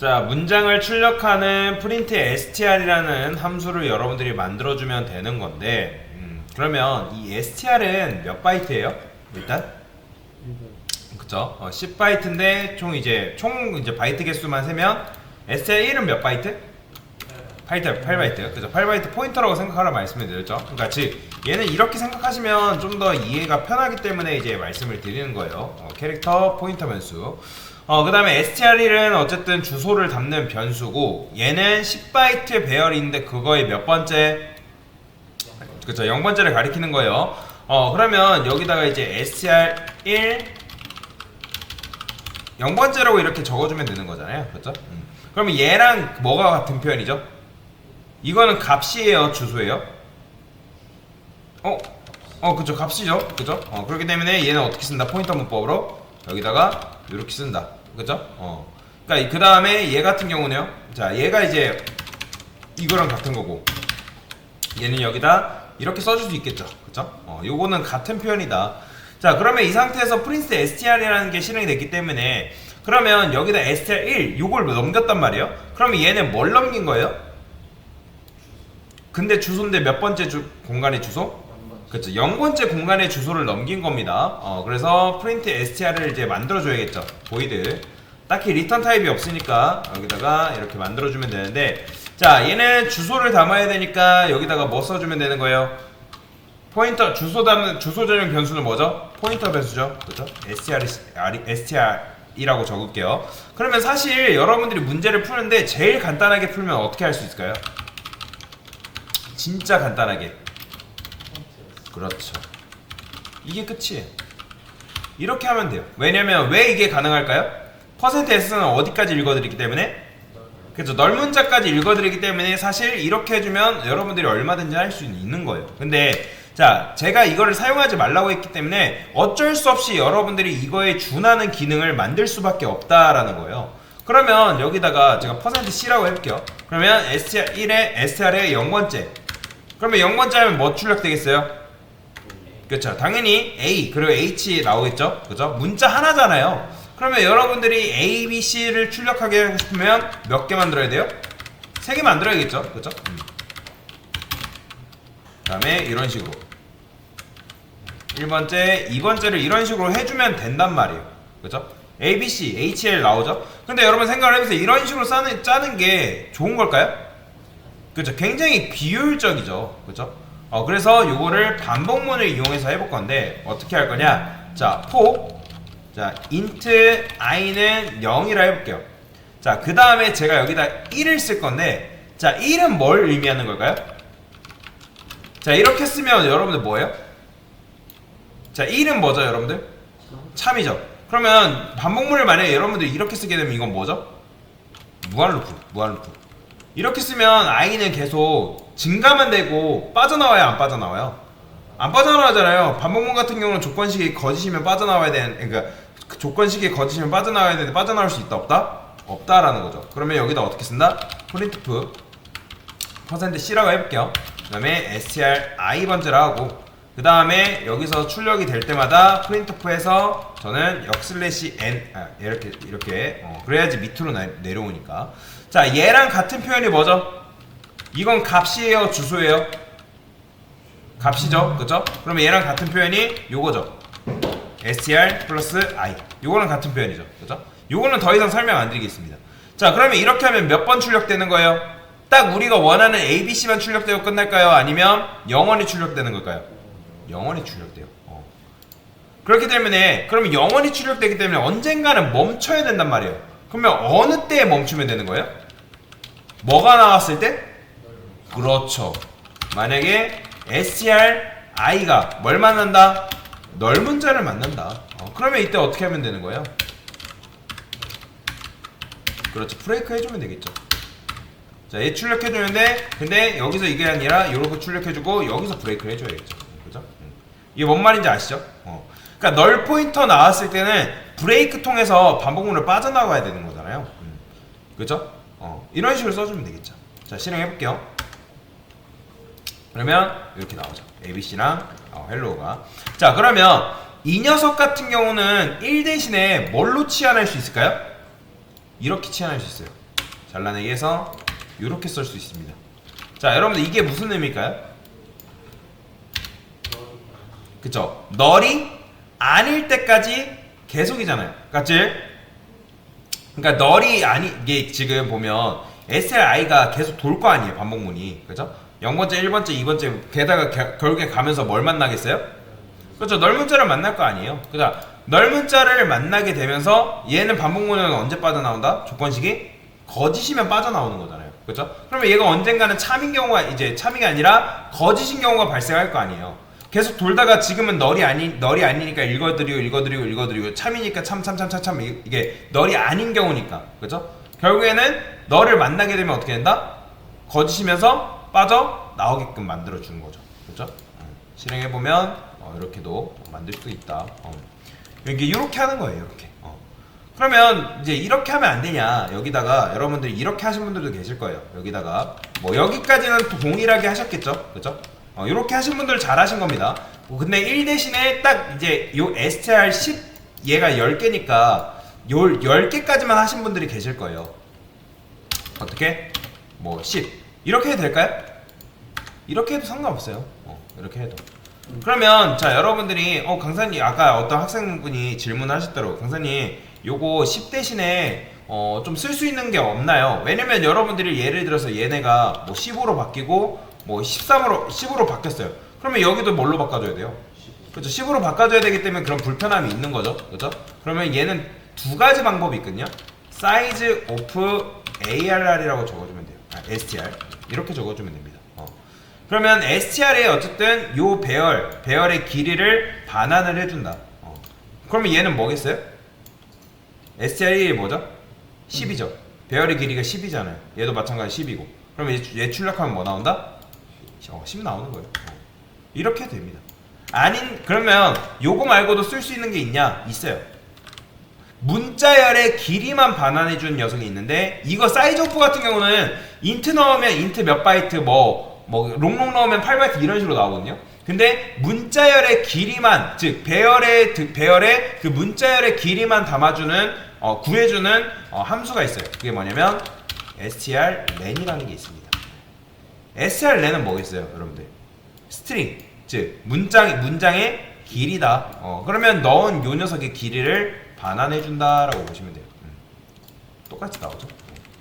자, 문장을 출력하는 print str이라는 함수를 여러분들이 만들어주면 되는 건데, 그러면 이 str은 몇 바이트예요? 일단? 그쵸? 10바이트인데 총 이제 바이트 개수만 세면 str1은 몇 바이트? 8바이트. 그죠? 8바이트 포인터라고 생각하라 말씀을 드렸죠. 그러니까 즉 얘는 이렇게 생각하시면 좀 더 이해가 편하기 때문에 이제 말씀을 드리는 거예요. 캐릭터 포인터 변수. 그 다음에 str1은 어쨌든 주소를 담는 변수고, 얘는 10바이트 배열인데 그거의 몇 번째? 그쵸, 0번째를 가리키는 거예요. 그러면 여기다가 이제 str1 0번째라고 이렇게 적어주면 되는 거잖아요. 그쵸? 그러면 얘랑 뭐가 같은 표현이죠? 이거는 값이에요, 주소예요? 그쵸, 값이죠. 그죠? 그렇기 때문에 얘는 어떻게 쓴다? 포인터 문법으로 여기다가 이렇게 쓴다. 그죠? 그러니까 그 다음에 얘 같은 경우는요. 자, 얘가 이제 이거랑 같은 거고, 얘는 여기다 이렇게 써줄 수 있겠죠. 그죠? 요거는 같은 표현이다. 자, 그러면 이 상태에서 프린스 str이라는 게 실행이 됐기 때문에, 그러면 여기다 str1 요걸 넘겼단 말이에요. 그러면 얘는 뭘 넘긴 거예요? 근데 주소인데 몇 번째 공간의 주소? 그렇죠. 0번째 공간의 주소를 넘긴 겁니다. 그래서 print str을 이제 만들어줘야겠죠. void. 딱히 리턴 타입이 없으니까 여기다가 이렇게 만들어주면 되는데, 자, 얘는 주소를 담아야 되니까 여기다가 뭐 써주면 되는 거예요? 포인터, 주소 전용 변수는 뭐죠? 포인터 변수죠. 그렇죠? str이라고 적을게요. 그러면 사실 여러분들이 문제를 푸는데 제일 간단하게 풀면 어떻게 할 수 있을까요? 진짜 간단하게. 그렇죠. 이게 끝이에요. 이렇게 하면 돼요. 왜냐면 왜 이게 가능할까요? %s는 어디까지 읽어드리기 때문에, 그렇죠, 넓문자까지 읽어드리기 때문에 사실 이렇게 해주면 여러분들이 얼마든지 할 수 있는 거예요. 근데 자, 제가 이거를 사용하지 말라고 했기 때문에 어쩔 수 없이 여러분들이 이거에 준하는 기능을 만들 수밖에 없다라는 거예요. 그러면 여기다가 제가 %c라고 해볼게요. 그러면 str1에 str의 0번째. 그러면 0번째 하면 뭐 출력되겠어요? 그렇죠. 당연히 A 그리고 H 나오겠죠. 그죠? 문자 하나잖아요. 그러면 여러분들이 A, B, C를 출력하게 하고 싶으면 몇 개 만들어야 돼요? 3개 만들어야겠죠. 그죠? 그 다음에 이런 식으로 1번째, 2번째를 이런 식으로 해주면 된단 말이에요. 그죠? A, B, C, H, L 나오죠? 근데 여러분 생각을 해보세요. 이런 식으로 짜는 게 좋은 걸까요? 그죠? 굉장히 비효율적이죠. 그죠? 그래서 요거를 반복문을 이용해서 해볼 건데 어떻게 할 거냐? 자, 자, int i는 0이라 해볼게요. 자, 그 다음에 제가 여기다 1을 쓸 건데, 자, 1은 뭘 의미하는 걸까요? 자, 이렇게 쓰면 여러분들 뭐예요? 자, 1은 뭐죠, 여러분들? 참이죠. 그러면 반복문을 만약에 여러분들이 이렇게 쓰게 되면 이건 뭐죠? 무한루프. 이렇게 쓰면 i는 계속 증가만 되고 빠져나와요, 안 빠져나와요? 안 빠져나가잖아요. 반복문 같은 경우는 조건식이 거짓이면 빠져나와야 되는, 그러니까 그 조건식이 거짓이면 빠져나와야 되는데 빠져나올 수 있다, 없다? 없다라는 거죠. 그러면 여기다 어떻게 쓴다? printf %c라고 해볼게요. 그 다음에 str i번째라 하고, 그 다음에 여기서 출력이 될 때마다 printf에서 저는 n 이렇게 그래야지 밑으로 내려오니까. 자, 얘랑 같은 표현이 뭐죠? 이건 값이에요, 주소예요? 값이죠, 그죠? 그러면 얘랑 같은 표현이 요거죠. str 플러스 i. 요거랑 같은 표현이죠, 그죠? 요거는 더 이상 설명 안 드리겠습니다. 자, 그러면 이렇게 하면 몇 번 출력되는 거예요? 딱 우리가 원하는 A, B, C만 출력되고 끝날까요? 아니면 영원히 출력되는 걸까요? 영원히 출력돼요. 그렇기 때문에, 그러면 영원히 출력되기 때문에 언젠가는 멈춰야 된단 말이에요. 그러면 어느 때에 멈추면 되는 거예요? 뭐가 나왔을 때? 그렇죠. 만약에 str i가 뭘 만난다? 넓은자를 만난다. 그러면 이때 어떻게 하면 되는 거예요? 그렇죠. 브레이크 해주면 되겠죠. 자, 얘 출력해주는데, 근데 여기서 이게 아니라 이렇게 출력해주고 여기서 브레이크를 해줘야겠죠. 그죠? 이게 뭔 말인지 아시죠? 그러니까 널 포인터 나왔을 때는 브레이크 통해서 반복문을 빠져나가야 되는 거잖아요. 그죠? 이런 식으로 써주면 되겠죠. 자, 실행해볼게요. 그러면 이렇게 나오죠. ABC랑 헬로우가. 자, 그러면 이 녀석 같은 경우는 1 대신에 뭘로 치환할 수 있을까요? 이렇게 치환할 수 있어요. 잘라내기 해서 이렇게 쓸 수 있습니다. 자, 여러분들 이게 무슨 의미일까요? 그쵸? 널이 아닐 때까지 계속이잖아요. 맞지? 그러니까 널이 아니, 이게 지금 보면 SLI가 계속 돌 거 아니에요, 반복문이. 그죠? 0번째, 1번째, 2번째, 게다가 결국에 가면서 뭘 만나겠어요? 그렇죠. 넓은자를 만날 거 아니에요. 그러니까 넓은자를 만나게 되면서 얘는 반복문은 언제 빠져나온다? 조건식이 거짓이면 빠져나오는 거잖아요. 그렇죠? 그러면 얘가 언젠가는 참인 경우가 이제 참이가 아니라 거짓인 경우가 발생할 거 아니에요. 계속 돌다가 지금은 널이 아니니까 읽어드리고 참이니까 참 이게 널이 아닌 경우니까. 그렇죠? 결국에는 너를 만나게 되면 어떻게 된다? 거짓이면서 빠져 나오게끔 만들어 주는 거죠. 그렇죠? 실행해 보면 이렇게도 만들 수 있다. 이게 이렇게 하는 거예요. 이렇게. 그러면 이제 이렇게 하면 안 되냐? 여기다가 여러분들이 이렇게 하신 분들도 계실 거예요. 여기다가 뭐 여기까지는 또 동일하게 하셨겠죠, 그렇죠? 이렇게 하신 분들 잘하신 겁니다. 근데 1 대신에 딱 이제 요 str 10 얘가 10개니까 요 10개까지만 하신 분들이 계실 거예요. 어떻게? 뭐 10 이렇게 해도 될까요? 이렇게 해도 상관없어요. 이렇게 해도. 그러면 자 여러분들이 강사님 아까 어떤 학생분이 질문하셨더라고. 강사님 요거 10 대신에 좀 쓸 수 있는 게 없나요? 왜냐면 여러분들이 예를 들어서 얘네가 뭐 15로 바뀌고 뭐 10으로 바뀌었어요. 그러면 여기도 뭘로 바꿔줘야 돼요? 그렇죠. 10으로 바꿔줘야 되기 때문에 그런 불편함이 있는 거죠. 그렇죠? 그러면 얘는 두 가지 방법이 있거든요. size of ARR이라고 적어주면 돼요. str 이렇게 적어주면 됩니다. 그러면 str에 어쨌든 요 배열의 길이를 반환을 해준다. 그러면 얘는 뭐겠어요? str이 뭐죠? 10이죠. 배열의 길이가 10이잖아요. 얘도 마찬가지 10이고. 그러면 얘 출력하면 뭐 나온다? 10 나오는 거예요. 이렇게 됩니다. 그러면 요거 말고도 쓸 수 있는 게 있냐? 있어요. 문자열의 길이만 반환해준 녀석이 있는데 이거 사이즈 오프 같은 경우는 인트 넣으면 인트 몇 바이트 롱롱 넣으면 8바이트 이런 식으로 나오거든요. 근데 문자열의 길이만 즉 배열의 그 문자열의 길이만 담아주는 구해주는 함수가 있어요. 그게 뭐냐면 strlen이라는 게 있습니다. strlen은 뭐겠어요, 여러분들? 스트링 즉 문장의 길이다. 그러면 넣은 요 녀석의 길이를 반환해준다라고 보시면 돼요. 똑같이 나오죠.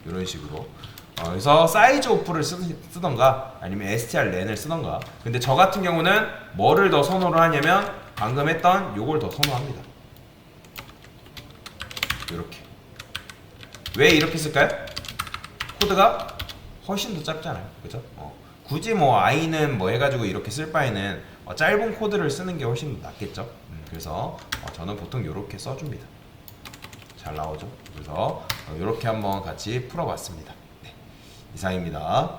이런 식으로. 그래서 사이즈 오프를 쓰던가 아니면 strlen을 쓰던가. 근데 저 같은 경우는 뭐를 더 선호를 하냐면 방금 했던 요걸 더 선호합니다. 이렇게. 왜 이렇게 쓸까요? 코드가 훨씬 더 짧잖아요. 그죠? 굳이 뭐 i는 뭐 해가지고 이렇게 쓸 바에는 짧은 코드를 쓰는 게 훨씬 낫겠죠. 그래서 저는 보통 이렇게 써줍니다. 잘 나오죠? 그래서 이렇게 한번 같이 풀어봤습니다. 네, 이상입니다.